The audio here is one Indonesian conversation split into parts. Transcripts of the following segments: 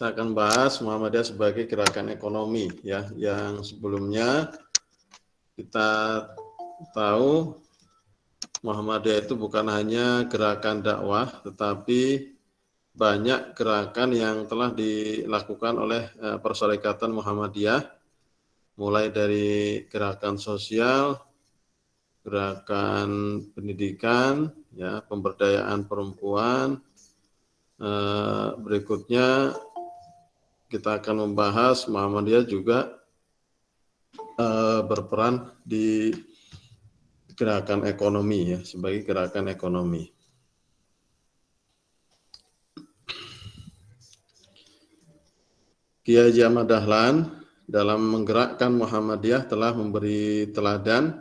kita akan bahas Muhammadiyah sebagai gerakan ekonomi ya, yang sebelumnya kita tahu Muhammadiyah itu bukan hanya gerakan dakwah, tetapi banyak gerakan yang telah dilakukan oleh Perserikatan Muhammadiyah, mulai dari gerakan sosial, gerakan pendidikan, ya, pemberdayaan perempuan. Berikutnya kita akan membahas Muhammadiyah juga berperan di gerakan ekonomi ya, sebagai gerakan ekonomi. Kiai Haji Ahmad Dahlan dalam menggerakkan Muhammadiyah telah memberi teladan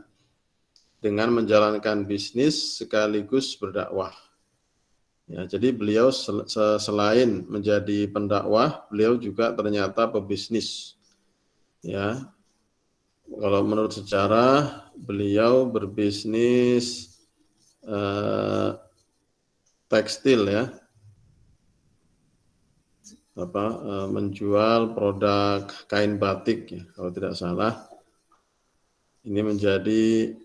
dengan menjalankan bisnis sekaligus berdakwah. Ya, jadi beliau selain menjadi pendakwah, beliau juga ternyata pebisnis. Ya, kalau menurut sejarah, beliau berbisnis tekstil ya, menjual produk kain batik ya, kalau tidak salah. Ini menjadi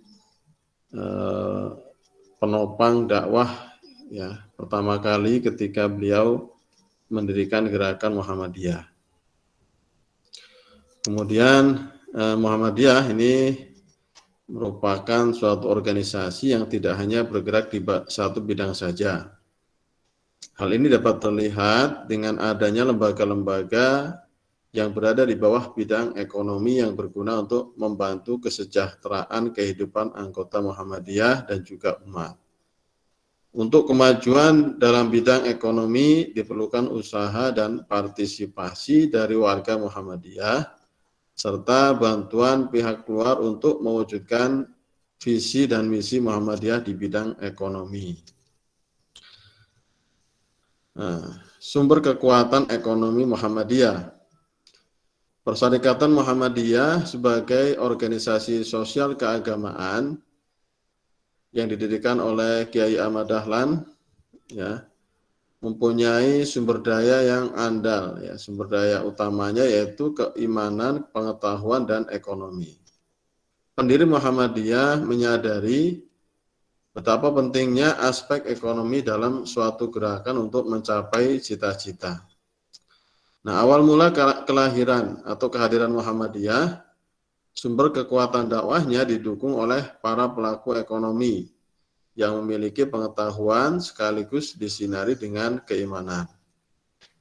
penopang dakwah ya, pertama kali ketika beliau mendirikan gerakan Muhammadiyah. Kemudian Muhammadiyah ini merupakan suatu organisasi yang tidak hanya bergerak di satu bidang saja. Hal ini dapat terlihat dengan adanya lembaga-lembaga yang berada di bawah bidang ekonomi yang berguna untuk membantu kesejahteraan kehidupan anggota Muhammadiyah dan juga umat. Untuk kemajuan dalam bidang ekonomi diperlukan usaha dan partisipasi dari warga Muhammadiyah, serta bantuan pihak luar untuk mewujudkan visi dan misi Muhammadiyah di bidang ekonomi. Nah, sumber kekuatan ekonomi Muhammadiyah. Perserikatan Muhammadiyah sebagai organisasi sosial keagamaan yang didirikan oleh Kiai Ahmad Dahlan ya, mempunyai sumber daya yang andal ya, sumber daya utamanya yaitu keimanan, pengetahuan dan ekonomi. Pendiri Muhammadiyah menyadari betapa pentingnya aspek ekonomi dalam suatu gerakan untuk mencapai cita-cita. Nah, awal mula kelahiran atau kehadiran Muhammadiyah, sumber kekuatan dakwahnya didukung oleh para pelaku ekonomi yang memiliki pengetahuan sekaligus disinari dengan keimanan.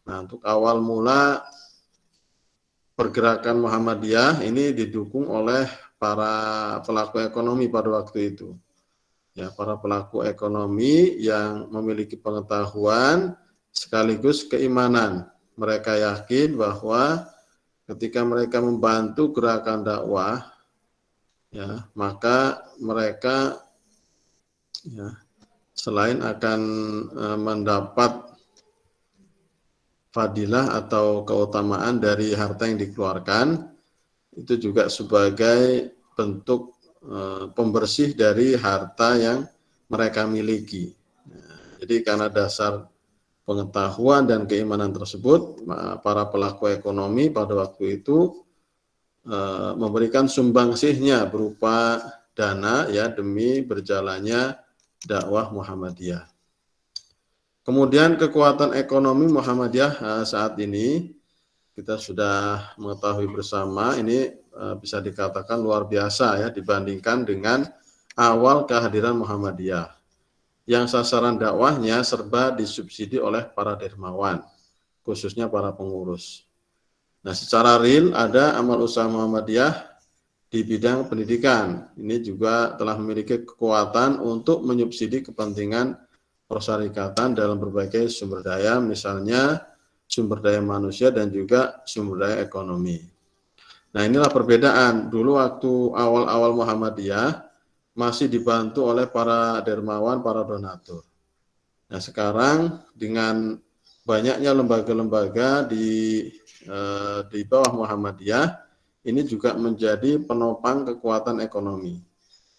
Nah, untuk awal mula pergerakan Muhammadiyah ini didukung oleh para pelaku ekonomi pada waktu itu. Ya, para pelaku ekonomi yang memiliki pengetahuan sekaligus keimanan. Mereka yakin bahwa ketika mereka membantu gerakan dakwah, ya, maka mereka ya, selain akan mendapat fadilah atau keutamaan dari harta yang dikeluarkan, itu juga sebagai bentuk pembersih dari harta yang mereka miliki. Jadi karena dasar pengetahuan dan keimanan tersebut, para pelaku ekonomi pada waktu itu memberikan sumbangsihnya berupa dana ya demi berjalannya dakwah Muhammadiyah. Kemudian kekuatan ekonomi Muhammadiyah saat ini kita sudah mengetahui bersama, ini bisa dikatakan luar biasa ya dibandingkan dengan awal kehadiran Muhammadiyah, yang sasaran dakwahnya serba disubsidi oleh para dermawan, khususnya para pengurus. Nah, secara real ada amal usaha Muhammadiyah di bidang pendidikan. Ini juga telah memiliki kekuatan untuk menyubsidi kepentingan perserikatan dalam berbagai sumber daya, misalnya sumber daya manusia dan juga sumber daya ekonomi. Nah, inilah perbedaan. Dulu waktu awal-awal Muhammadiyah masih dibantu oleh para dermawan, para donatur. Nah, sekarang dengan banyaknya lembaga-lembaga di bawah Muhammadiyah, ini juga menjadi penopang kekuatan ekonomi.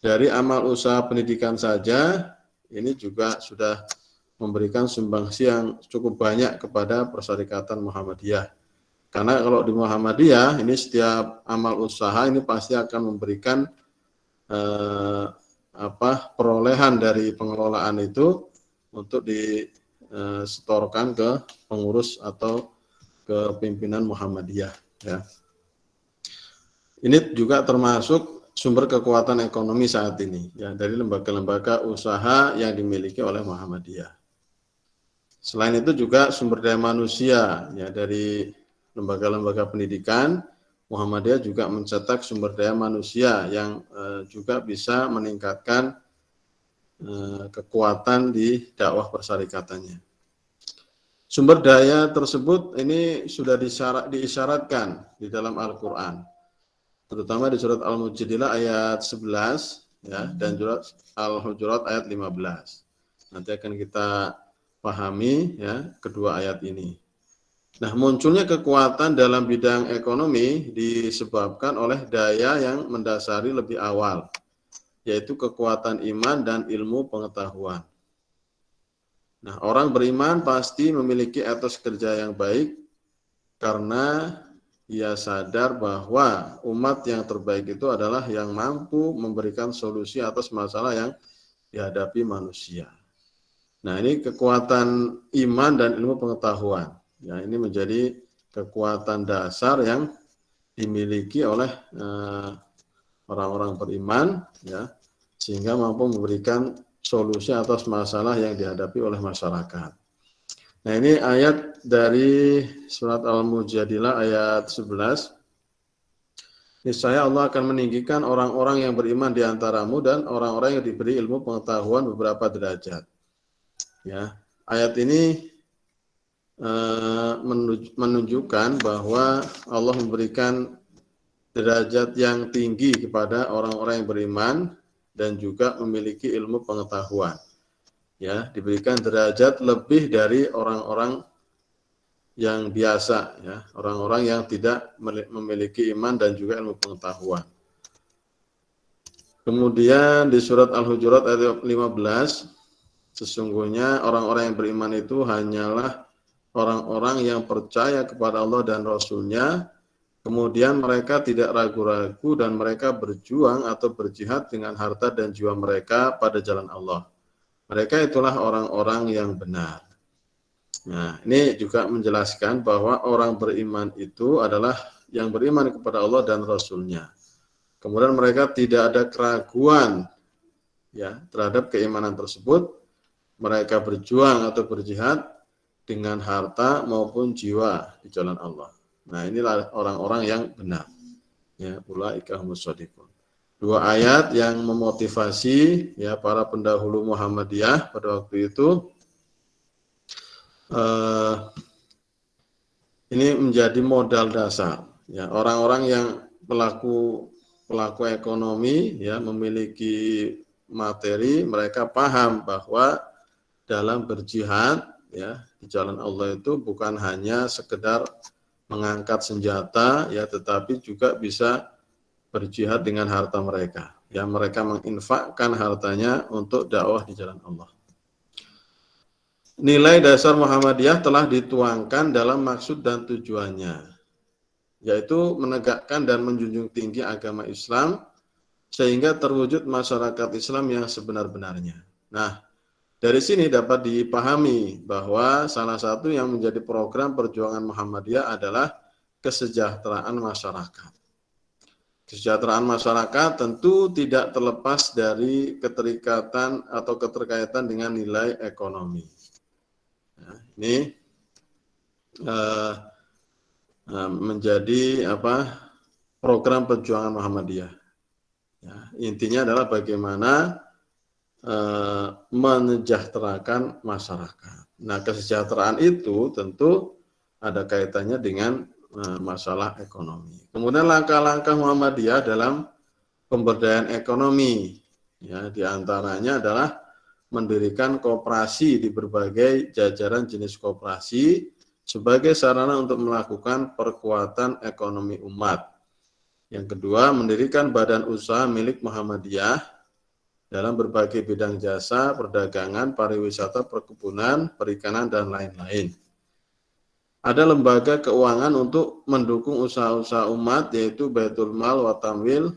Dari amal usaha pendidikan saja, ini juga sudah memberikan sumbangsi yang cukup banyak kepada Perserikatan Muhammadiyah. Karena kalau di Muhammadiyah ini setiap amal usaha ini pasti akan memberikan perolehan dari pengelolaan itu untuk disetorkan ke pengurus atau ke pimpinan Muhammadiyah. Ya. Ini juga termasuk sumber kekuatan ekonomi saat ini ya dari lembaga-lembaga usaha yang dimiliki oleh Muhammadiyah. Selain itu juga sumber daya manusia ya dari lembaga-lembaga pendidikan, Muhammadiyah juga mencetak sumber daya manusia yang juga bisa meningkatkan kekuatan di dakwah persyarikatannya. Sumber daya tersebut ini sudah diisyaratkan di dalam Al-Quran, terutama di surat Al-Mujadilah ayat 11 ya, dan surat Al-Hujurat ayat 15. Nanti akan kita pahami ya kedua ayat ini. Nah, munculnya kekuatan dalam bidang ekonomi disebabkan oleh daya yang mendasari lebih awal, yaitu kekuatan iman dan ilmu pengetahuan. Nah, orang beriman pasti memiliki etos kerja yang baik karena ia sadar bahwa umat yang terbaik itu adalah yang mampu memberikan solusi atas masalah yang dihadapi manusia. Nah, ini kekuatan iman dan ilmu pengetahuan. Ya, ini menjadi kekuatan dasar yang dimiliki oleh orang-orang beriman, ya, sehingga mampu memberikan solusi atas masalah yang dihadapi oleh masyarakat. Nah, ini ayat dari surat Al-Mujadilah ayat 11. Niscaya Allah akan meninggikan orang-orang yang beriman di antaramu dan orang-orang yang diberi ilmu pengetahuan beberapa derajat. Ya, ayat ini menunjukkan bahwa Allah memberikan derajat yang tinggi kepada orang-orang yang beriman dan juga memiliki ilmu pengetahuan. Ya, diberikan derajat lebih dari orang-orang yang biasa, ya, orang-orang yang tidak memiliki iman dan juga ilmu pengetahuan. Kemudian di surat Al-Hujurat ayat 15, sesungguhnya orang-orang yang beriman itu hanyalah orang-orang yang percaya kepada Allah dan Rasul-Nya, kemudian mereka tidak ragu-ragu dan mereka berjuang atau berjihad dengan harta dan jiwa mereka pada jalan Allah. Mereka itulah orang-orang yang benar. Nah, ini juga menjelaskan bahwa orang beriman itu adalah yang beriman kepada Allah dan Rasul-Nya. Kemudian mereka tidak ada keraguan ya terhadap keimanan tersebut. Mereka berjuang atau berjihad dengan harta maupun jiwa di jalan Allah. Nah, inilah orang-orang yang benar. Ya, ulaika humus shadiqun. Dua ayat yang memotivasi ya para pendahulu Muhammadiyah pada waktu itu. Ini menjadi modal dasar. Ya, orang-orang yang pelaku ekonomi ya memiliki materi, mereka paham bahwa dalam berjihad ya di jalan Allah itu bukan hanya sekedar mengangkat senjata ya, tetapi juga bisa berjihad dengan harta mereka. Ya, mereka menginfakkan hartanya untuk dakwah di jalan Allah. Nilai dasar Muhammadiyah telah dituangkan dalam maksud dan tujuannya, yaitu menegakkan dan menjunjung tinggi agama Islam sehingga terwujud masyarakat Islam yang sebenar-benarnya. Nah, dari sini dapat dipahami bahwa salah satu yang menjadi program perjuangan Muhammadiyah adalah kesejahteraan masyarakat. Kesejahteraan masyarakat tentu tidak terlepas dari keterikatan atau keterkaitan dengan nilai ekonomi. Nah, ini menjadi program perjuangan Muhammadiyah. Ya, intinya adalah bagaimana mensejahterakan masyarakat. Nah, kesejahteraan itu tentu ada kaitannya dengan masalah ekonomi. Kemudian langkah-langkah Muhammadiyah dalam pemberdayaan ekonomi, ya, diantaranya adalah mendirikan koperasi di berbagai jajaran jenis koperasi sebagai sarana untuk melakukan perkuatan ekonomi umat. Yang kedua, mendirikan badan usaha milik Muhammadiyah dalam berbagai bidang jasa, perdagangan, pariwisata, perkebunan, perikanan, dan lain-lain. Ada lembaga keuangan untuk mendukung usaha-usaha umat, yaitu Baitul Mal wa Tamwil,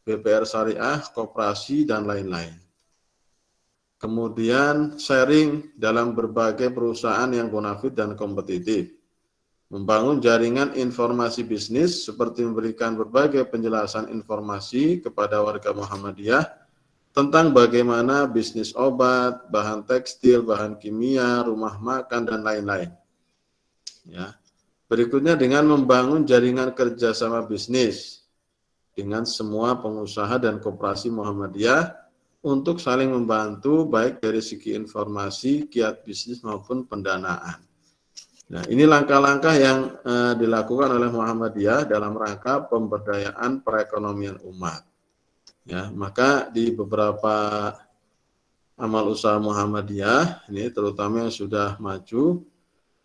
BPR Syariah, koperasi, dan lain-lain. Kemudian sharing dalam berbagai perusahaan yang bonafit dan kompetitif. Membangun jaringan informasi bisnis seperti memberikan berbagai penjelasan informasi kepada warga Muhammadiyah tentang bagaimana bisnis obat, bahan tekstil, bahan kimia, rumah makan, dan lain-lain. Ya. Berikutnya dengan membangun jaringan kerjasama bisnis dengan semua pengusaha dan koperasi Muhammadiyah untuk saling membantu baik dari segi informasi, kiat bisnis maupun pendanaan. Nah, ini langkah-langkah yang dilakukan oleh Muhammadiyah dalam rangka pemberdayaan perekonomian umat. Ya, maka di beberapa amal usaha Muhammadiyah, ini terutama yang sudah maju,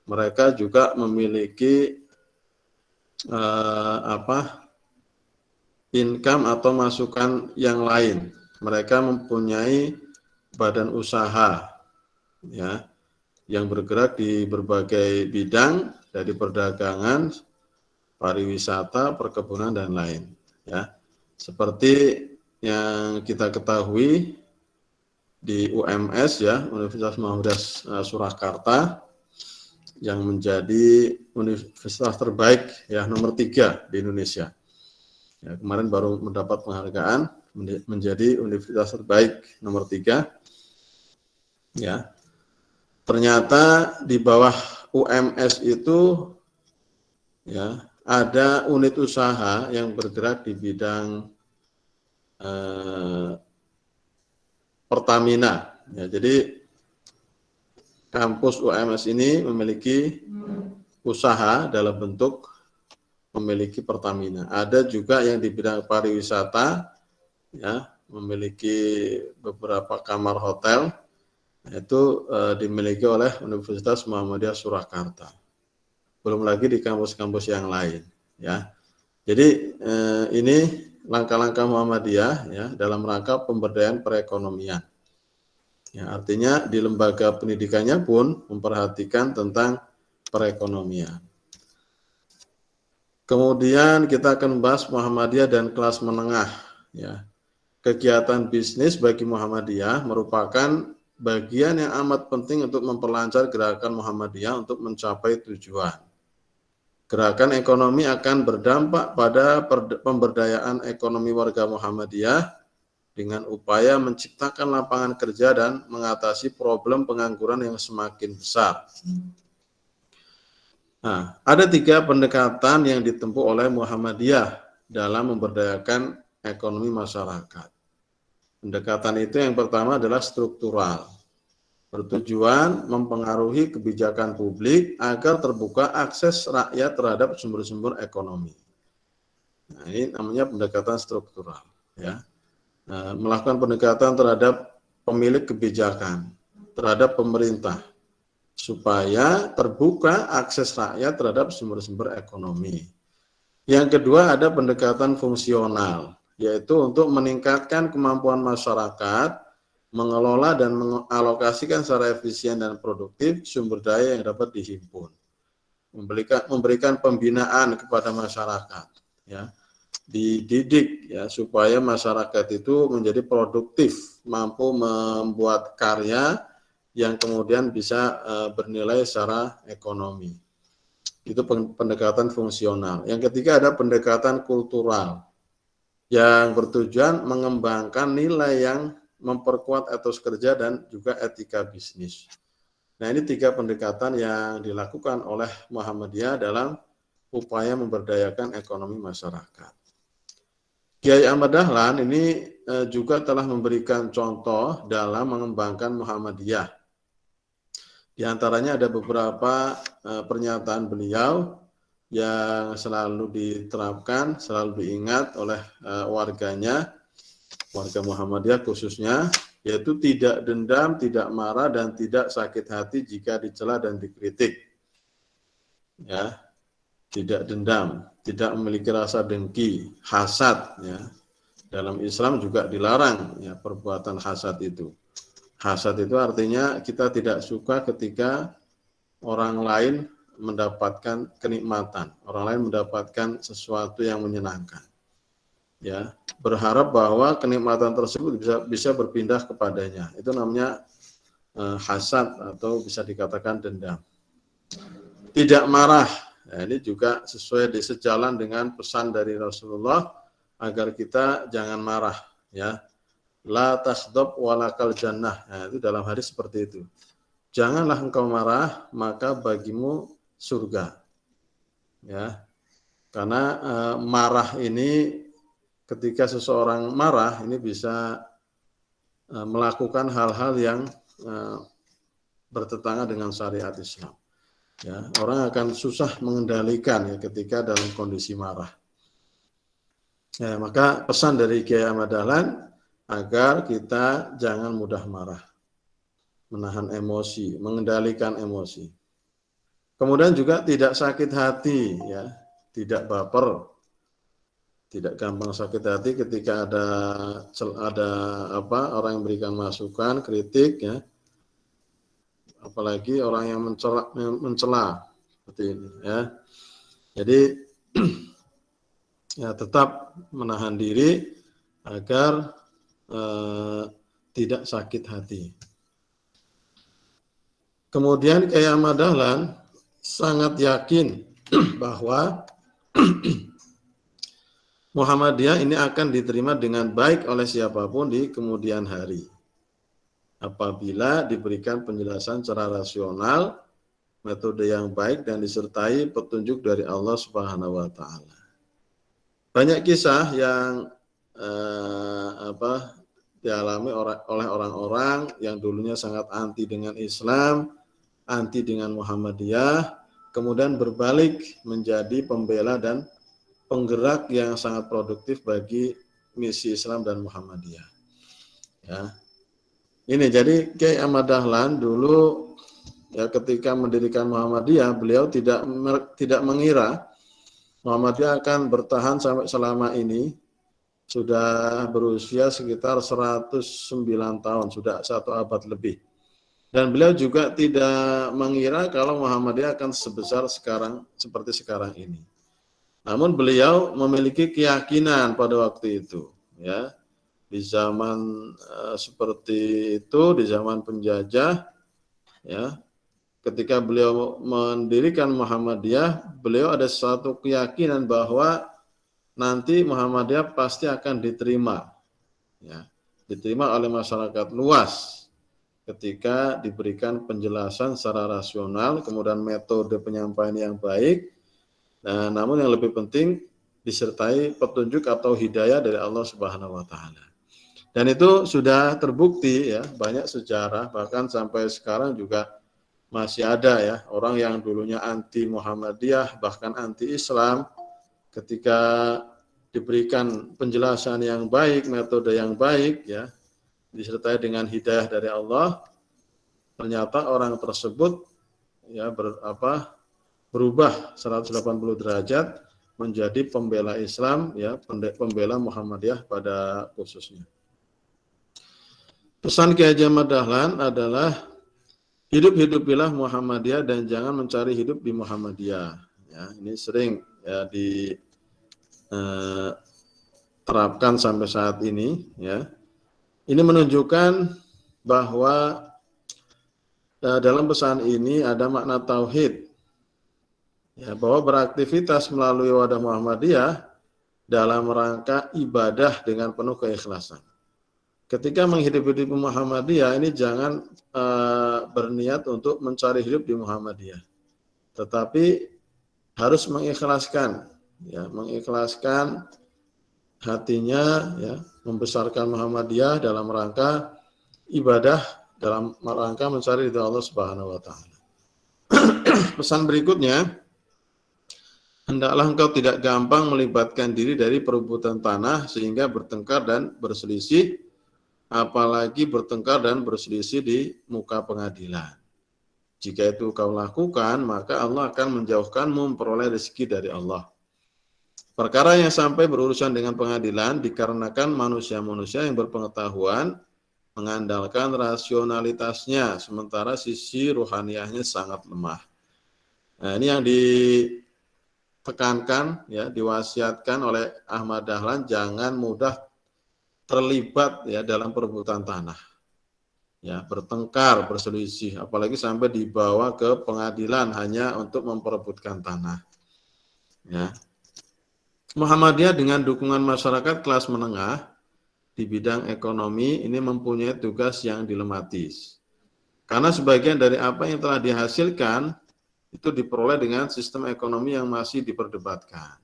mereka juga memiliki income atau masukan yang lain. Mereka mempunyai badan usaha, ya, yang bergerak di berbagai bidang dari perdagangan, pariwisata, perkebunan, dan lain. Ya, seperti yang kita ketahui di UMS, ya, Universitas Muhammadiyah Surakarta, yang menjadi universitas terbaik, ya, nomor 3 di Indonesia. Ya, kemarin baru mendapat penghargaan menjadi universitas terbaik nomor 3. Ya. Ternyata di bawah UMS itu, ya, ada unit usaha yang bergerak di bidang Pertamina. Ya, jadi kampus UMS ini memiliki usaha dalam bentuk memiliki Pertamina. Ada juga yang di bidang pariwisata, ya, memiliki beberapa kamar hotel. Itu dimiliki oleh Universitas Muhammadiyah Surakarta. Belum lagi di kampus-kampus yang lain, ya. Jadi ini langkah-langkah Muhammadiyah, ya, dalam rangka pemberdayaan perekonomian. Ya, artinya di lembaga pendidikannya pun memperhatikan tentang perekonomian. Kemudian kita akan membahas Muhammadiyah dan kelas menengah, ya. Kegiatan bisnis bagi Muhammadiyah merupakan bagian yang amat penting untuk memperlancar gerakan Muhammadiyah untuk mencapai tujuan. Gerakan ekonomi akan berdampak pada pemberdayaan ekonomi warga Muhammadiyah dengan upaya menciptakan lapangan kerja dan mengatasi problem pengangguran yang semakin besar. Nah, ada 3 pendekatan yang ditempuh oleh Muhammadiyah dalam memberdayakan ekonomi masyarakat. Pendekatan itu yang pertama adalah struktural, bertujuan mempengaruhi kebijakan publik agar terbuka akses rakyat terhadap sumber-sumber ekonomi. Nah, ini namanya pendekatan struktural, ya. Nah, melakukan pendekatan terhadap pemilik kebijakan, terhadap pemerintah, supaya terbuka akses rakyat terhadap sumber-sumber ekonomi. Yang kedua ada pendekatan fungsional, yaitu untuk meningkatkan kemampuan masyarakat mengelola dan mengalokasikan secara efisien dan produktif sumber daya yang dapat dihimpun. Memberikan pembinaan kepada masyarakat, ya, dididik, ya, supaya masyarakat itu menjadi produktif, mampu membuat karya yang kemudian bisa bernilai secara ekonomi. Itu pendekatan fungsional. Yang ketiga ada pendekatan kultural yang bertujuan mengembangkan nilai yang memperkuat etos kerja dan juga etika bisnis. Nah, ini 3 pendekatan yang dilakukan oleh Muhammadiyah dalam upaya memberdayakan ekonomi masyarakat. Kiai Ahmad Dahlan ini juga telah memberikan contoh dalam mengembangkan Muhammadiyah. Di antaranya ada beberapa pernyataan beliau yang selalu diterapkan, selalu diingat oleh warganya, warga Muhammadiyah khususnya, yaitu tidak dendam, tidak marah, dan tidak sakit hati jika dicela dan dikritik. Ya, tidak dendam, tidak memiliki rasa dengki, hasad, ya, Dalam Islam juga dilarang ya perbuatan hasad itu. Hasad itu artinya kita tidak suka ketika orang lain mendapatkan kenikmatan, orang lain mendapatkan sesuatu yang menyenangkan. Ya, berharap bahwa kenikmatan tersebut bisa berpindah kepadanya. Itu namanya hasad atau bisa dikatakan dendam. Tidak marah. Nah, ini juga sesuai sejalan dengan pesan dari Rasulullah agar kita jangan marah, ya. La tasdab walakal jannah. Nah, itu dalam hadis seperti itu. Janganlah engkau marah, maka bagimu surga. Ya. Karena marah ini ketika seseorang marah ini bisa melakukan hal-hal yang bertentangan dengan syariat Islam. Ya, orang akan susah mengendalikan ya ketika dalam kondisi marah. Ya, maka pesan dari Kiai Ahmad Dahlan agar kita jangan mudah marah, menahan emosi, mengendalikan emosi. Kemudian juga tidak sakit hati, ya, tidak baper, tidak gampang sakit hati ketika ada orang yang memberikan masukan, kritik, ya. Apalagi orang yang mencela seperti ini, ya. Jadi ya tetap menahan diri agar tidak sakit hati. Kemudian Kiai Ahmad Dahlan sangat yakin bahwa Muhammadiyah ini akan diterima dengan baik oleh siapapun di kemudian hari. Apabila diberikan penjelasan secara rasional, metode yang baik dan disertai petunjuk dari Allah Subhanahu wa taala. Banyak kisah yang dialami oleh orang-orang yang dulunya sangat anti dengan Islam, anti dengan Muhammadiyah, kemudian berbalik menjadi pembela dan penggerak yang sangat produktif bagi misi Islam dan Muhammadiyah. Ya. Ini jadi Kiai Ahmad Dahlan dulu ya ketika mendirikan Muhammadiyah, beliau tidak mengira Muhammadiyah akan bertahan sampai selama ini. Sudah berusia sekitar 109 tahun, sudah 1 abad lebih. Dan beliau juga tidak mengira kalau Muhammadiyah akan sebesar sekarang seperti sekarang ini. Namun beliau memiliki keyakinan pada waktu itu, ya. Di zaman seperti itu, di zaman penjajah, ya, ketika beliau mendirikan Muhammadiyah, beliau ada satu keyakinan bahwa nanti Muhammadiyah pasti akan diterima, ya, diterima oleh masyarakat luas ketika diberikan penjelasan secara rasional, kemudian metode penyampaian yang baik, nah, namun yang lebih penting disertai petunjuk atau hidayah dari Allah Subhanahu wa taala. Dan itu sudah terbukti ya, banyak sejarah bahkan sampai sekarang juga masih ada ya orang yang dulunya anti Muhammadiyah bahkan anti Islam ketika diberikan penjelasan yang baik, metode yang baik ya, disertai dengan hidayah dari Allah, ternyata orang tersebut ya berubah 180 derajat menjadi pembela Islam ya, pembela Muhammadiyah pada khususnya. Pesan Kiai Ahmad Dahlan adalah hidup-hidupilah Muhammadiyah dan jangan mencari hidup di Muhammadiyah. Ya, ini sering ya diterapkan sampai saat ini. Ya, ini menunjukkan bahwa dalam pesan ini ada makna tauhid. Ya, bahwa beraktivitas melalui wadah Muhammadiyah dalam rangka ibadah dengan penuh keikhlasan. Ketika menghidupi Muhammadiyah ini jangan berniat untuk mencari hidup di Muhammadiyah, tetapi harus mengikhlaskan, ya, mengikhlaskan hatinya, ya, membesarkan Muhammadiyah dalam rangka ibadah, dalam rangka mencari ridha Allah Subhanahu wa taala. Pesan berikutnya, hendaklah engkau tidak gampang melibatkan diri dari perebutan tanah sehingga bertengkar dan berselisih, apalagi bertengkar dan berselisih di muka pengadilan. Jika itu kau lakukan, maka Allah akan menjauhkanmu memperoleh rezeki dari Allah. Perkara yang sampai berurusan dengan pengadilan dikarenakan manusia-manusia yang berpengetahuan mengandalkan rasionalitasnya, sementara sisi ruhaniyahnya sangat lemah. Nah, ini yang ditekankan, ya, diwasiatkan oleh Ahmad Dahlan, jangan mudah terlibat ya dalam perebutan tanah, ya, bertengkar, berselisih, apalagi sampai dibawa ke pengadilan hanya untuk memperebutkan tanah. Ya. Muhammadiyah dengan dukungan masyarakat kelas menengah di bidang ekonomi ini mempunyai tugas yang dilematis. Karena sebagian dari apa yang telah dihasilkan itu diperoleh dengan sistem ekonomi yang masih diperdebatkan.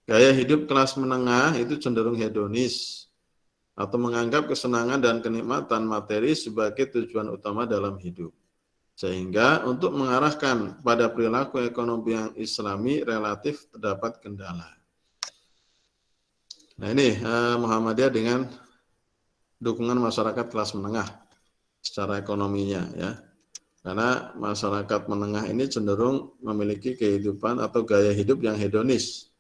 Gaya hidup kelas menengah itu cenderung hedonis atau menganggap kesenangan dan kenikmatan materi sebagai tujuan utama dalam hidup. Sehingga untuk mengarahkan pada perilaku ekonomi yang islami relatif terdapat kendala. Nah ini Muhammadiyah dengan dukungan masyarakat kelas menengah secara ekonominya, ya. Karena masyarakat menengah ini cenderung memiliki kehidupan atau gaya hidup yang hedonis.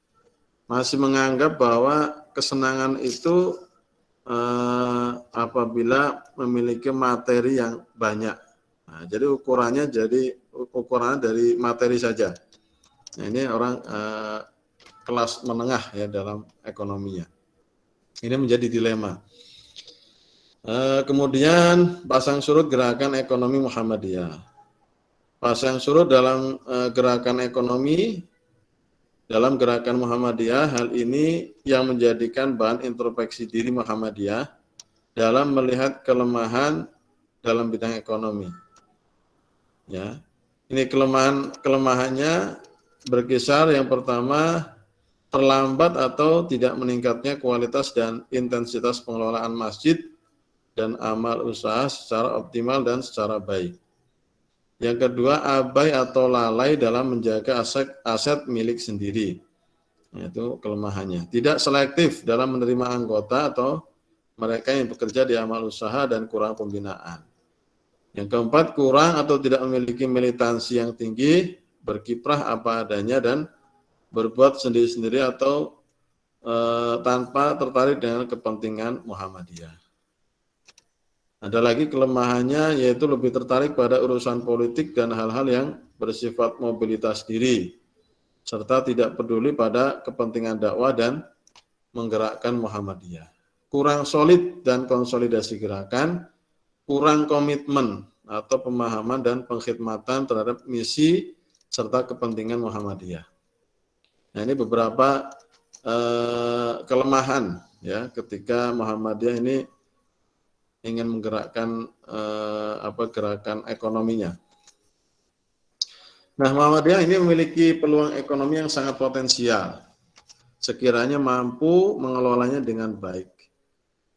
Masih menganggap bahwa kesenangan itu apabila memiliki materi yang banyak. Nah, jadi ukurannya dari materi saja. Nah, ini orang kelas menengah ya dalam ekonominya. Ini menjadi dilema. Kemudian pasang surut gerakan ekonomi Muhammadiyah. Pasang surut dalam gerakan ekonomi, dalam gerakan Muhammadiyah, hal ini yang menjadikan bahan introspeksi diri Muhammadiyah dalam melihat kelemahan dalam bidang ekonomi. Ya, ini kelemahannya berkisar, yang pertama terlambat atau tidak meningkatnya kualitas dan intensitas pengelolaan masjid dan amal usaha secara optimal dan secara baik. Yang kedua, abai atau lalai dalam menjaga aset milik sendiri. Itu kelemahannya. Tidak selektif dalam menerima anggota atau mereka yang bekerja di amal usaha dan kurang pembinaan. Yang keempat, kurang atau tidak memiliki militansi yang tinggi, berkiprah apa adanya dan berbuat sendiri-sendiri atau tanpa tertarik dengan kepentingan Muhammadiyah. Ada lagi kelemahannya, yaitu lebih tertarik pada urusan politik dan hal-hal yang bersifat mobilitas diri, serta tidak peduli pada kepentingan dakwah dan menggerakkan Muhammadiyah. Kurang solid dan konsolidasi gerakan, kurang komitmen atau pemahaman dan pengkhidmatan terhadap misi serta kepentingan Muhammadiyah. Nah, ini beberapa kelemahan ya ketika Muhammadiyah ini ingin menggerakkan gerakan ekonominya. Nah, Muhammadiyah ini memiliki peluang ekonomi yang sangat potensial sekiranya mampu mengelolanya dengan baik.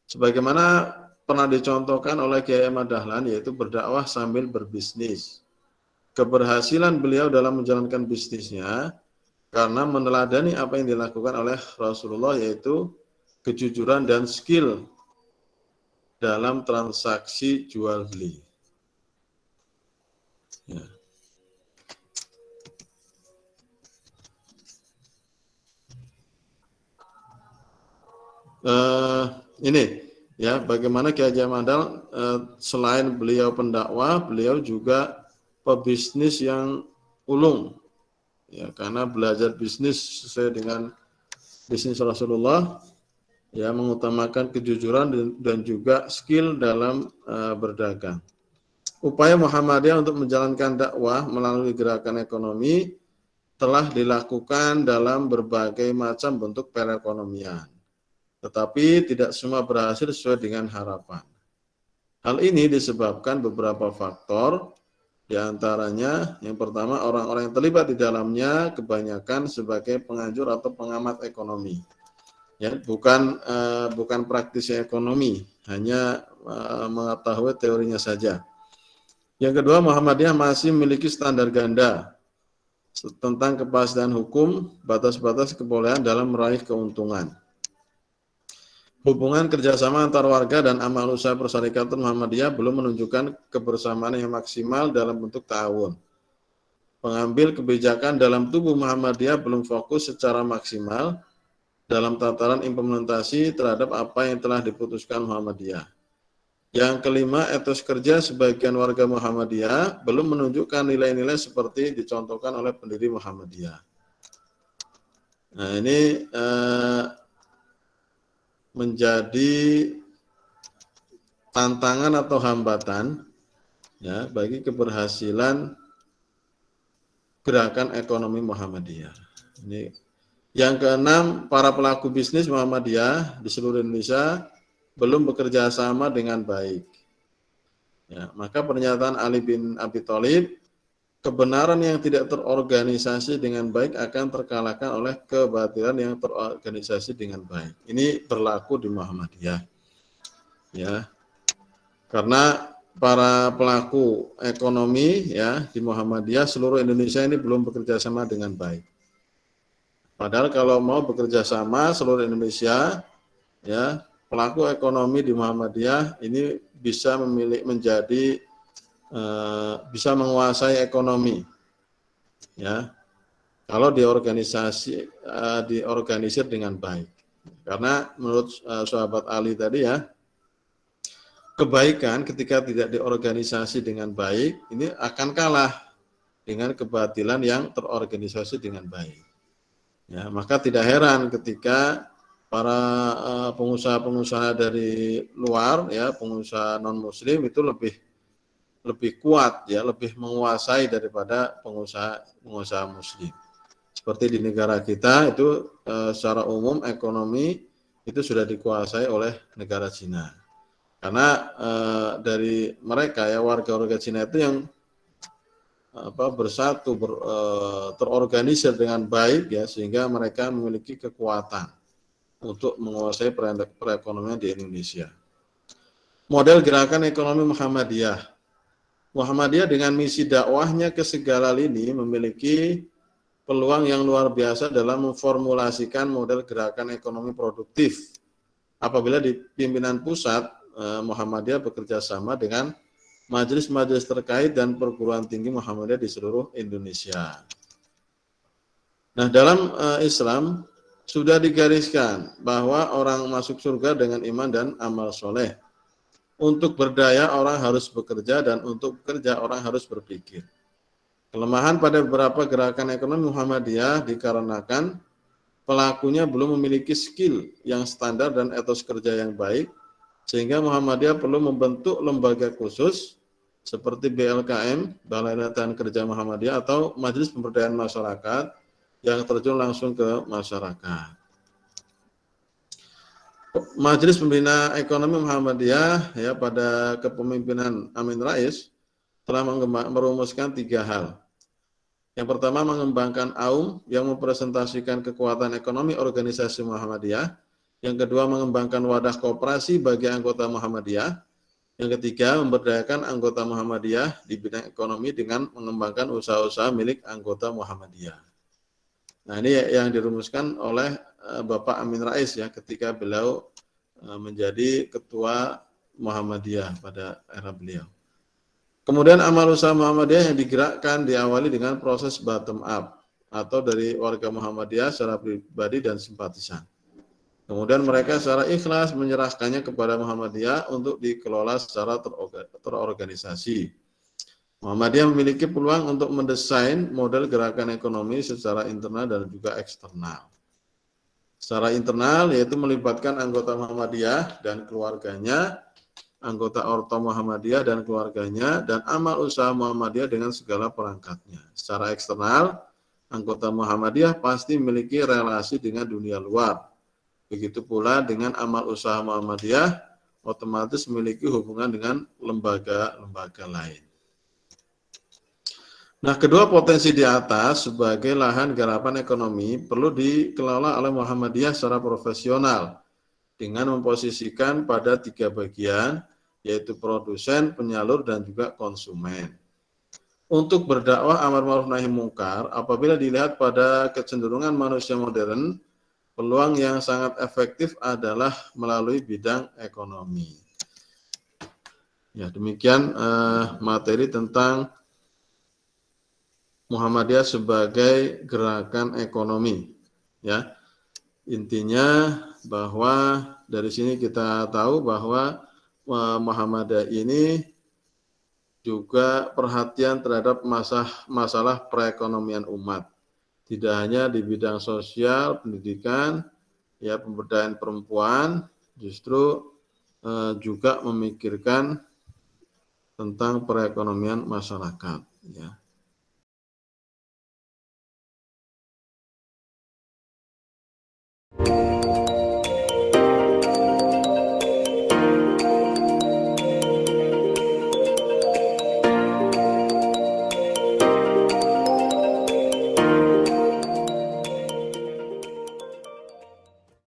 Sebagaimana pernah dicontohkan oleh Kiai Ahmad Dahlan, yaitu berdakwah sambil berbisnis. Keberhasilan beliau dalam menjalankan bisnisnya karena meneladani apa yang dilakukan oleh Rasulullah, yaitu kejujuran dan skill dalam transaksi jual beli. Ya. Ini ya, bagaimana Kiai Haji Ahmad Dahlan selain beliau pendakwah, beliau juga pebisnis yang ulung. Ya, karena belajar bisnis sesuai dengan bisnis Rasulullah, ya, mengutamakan kejujuran dan juga skill dalam berdagang. Upaya Muhammadiyah untuk menjalankan dakwah melalui gerakan ekonomi telah dilakukan dalam berbagai macam bentuk perekonomian, tetapi tidak semua berhasil sesuai dengan harapan. Hal ini disebabkan beberapa faktor, di antaranya yang pertama, orang-orang yang terlibat di dalamnya kebanyakan sebagai penganjur atau pengamat ekonomi. Ya, bukan praktisi ekonomi, hanya mengetahui teorinya saja. Yang kedua, Muhammadiyah masih memiliki standar ganda tentang kepastian hukum, batas-batas kebolehan dalam meraih keuntungan. Hubungan kerjasama antar warga dan amal usaha persyarikatan Muhammadiyah belum menunjukkan kebersamaan yang maksimal dalam bentuk ta'awun. pengambil kebijakan dalam tubuh Muhammadiyah belum fokus secara maksimal dalam tataran implementasi terhadap apa yang telah diputuskan Muhammadiyah. Yang kelima, etos kerja sebagian warga Muhammadiyah belum menunjukkan nilai-nilai seperti dicontohkan oleh pendiri Muhammadiyah. Nah, ini menjadi tantangan atau hambatan ya bagi keberhasilan gerakan ekonomi Muhammadiyah. Ini yang keenam, para pelaku bisnis Muhammadiyah di seluruh Indonesia belum bekerja sama dengan baik. Ya, maka pernyataan Ali bin Abi Thalib, kebenaran yang tidak terorganisasi dengan baik akan terkalahkan oleh kebatilan yang terorganisasi dengan baik. Ini berlaku di Muhammadiyah. Ya. Karena para pelaku ekonomi ya di Muhammadiyah seluruh Indonesia ini belum bekerja sama dengan baik. Padahal kalau mau bekerja sama seluruh Indonesia, ya pelaku ekonomi di Muhammadiyah ini bisa menjadi bisa menguasai ekonomi, ya kalau diorganisir dengan baik. Karena menurut sahabat Ali tadi ya, kebaikan ketika tidak diorganisasi dengan baik ini akan kalah dengan kebatilan yang terorganisasi dengan baik. Ya, maka tidak heran ketika para pengusaha-pengusaha dari luar, ya pengusaha non Muslim itu lebih kuat, ya lebih menguasai daripada pengusaha Muslim. Seperti di negara kita itu secara umum ekonomi itu sudah dikuasai oleh negara Cina. Karena dari mereka ya warga-warga Cina itu yang bersatu terorganisir dengan baik ya sehingga mereka memiliki kekuatan untuk menguasai perekonomian di Indonesia. Model gerakan ekonomi Muhammadiyah. Muhammadiyah dengan misi dakwahnya ke segala lini memiliki peluang yang luar biasa dalam memformulasikan model gerakan ekonomi produktif. Apabila di pimpinan pusat Muhammadiyah bekerja sama dengan majelis-majelis terkait dan perguruan tinggi Muhammadiyah di seluruh Indonesia. Nah, dalam Islam sudah digariskan bahwa orang masuk surga dengan iman dan amal soleh. Untuk berdaya orang harus bekerja dan untuk bekerja orang harus berpikir. Kelemahan pada beberapa gerakan ekonomi Muhammadiyah dikarenakan pelakunya belum memiliki skill yang standar dan etos kerja yang baik, sehingga Muhammadiyah perlu membentuk lembaga khusus seperti BLKM, Balai Latihan Kerja Muhammadiyah, atau Majelis Pemberdayaan Masyarakat yang terjun langsung ke masyarakat. Majelis Pembina Ekonomi Muhammadiyah ya pada kepemimpinan Amin Rais telah merumuskan 3 hal. Yang pertama, mengembangkan AUM yang mempresentasikan kekuatan ekonomi organisasi Muhammadiyah. Yang kedua, mengembangkan wadah koperasi bagi anggota Muhammadiyah. Yang ketiga, memberdayakan anggota Muhammadiyah di bidang ekonomi dengan mengembangkan usaha-usaha milik anggota Muhammadiyah. Nah, ini yang dirumuskan oleh Bapak Amin Rais ya ketika beliau menjadi ketua Muhammadiyah pada era beliau. Kemudian amal usaha Muhammadiyah yang digerakkan diawali dengan proses bottom up atau dari warga Muhammadiyah secara pribadi dan simpatisan. Kemudian mereka secara ikhlas menyerahkannya kepada Muhammadiyah untuk dikelola secara terorganisasi. Muhammadiyah memiliki peluang untuk mendesain model gerakan ekonomi secara internal dan juga eksternal. Secara internal yaitu melibatkan anggota Muhammadiyah dan keluarganya, anggota Orto Muhammadiyah dan keluarganya, dan amal usaha Muhammadiyah dengan segala perangkatnya. Secara eksternal, anggota Muhammadiyah pasti memiliki relasi dengan dunia luar. Begitu pula dengan amal usaha Muhammadiyah, otomatis memiliki hubungan dengan lembaga-lembaga lain. Nah, kedua potensi di atas sebagai lahan garapan ekonomi perlu dikelola oleh Muhammadiyah secara profesional dengan memposisikan pada 3 bagian, yaitu produsen, penyalur, dan juga konsumen. Untuk berdakwah amar ma'ruf nahi mungkar, apabila dilihat pada kecenderungan manusia modern, peluang yang sangat efektif adalah melalui bidang ekonomi. Ya, demikian materi tentang Muhammadiyah sebagai gerakan ekonomi, ya. Intinya bahwa dari sini kita tahu bahwa Muhammadiyah ini juga perhatian terhadap masalah perekonomian umat. Tidak hanya di bidang sosial, pendidikan, ya, pemberdayaan perempuan, justru juga memikirkan tentang perekonomian masyarakat, ya.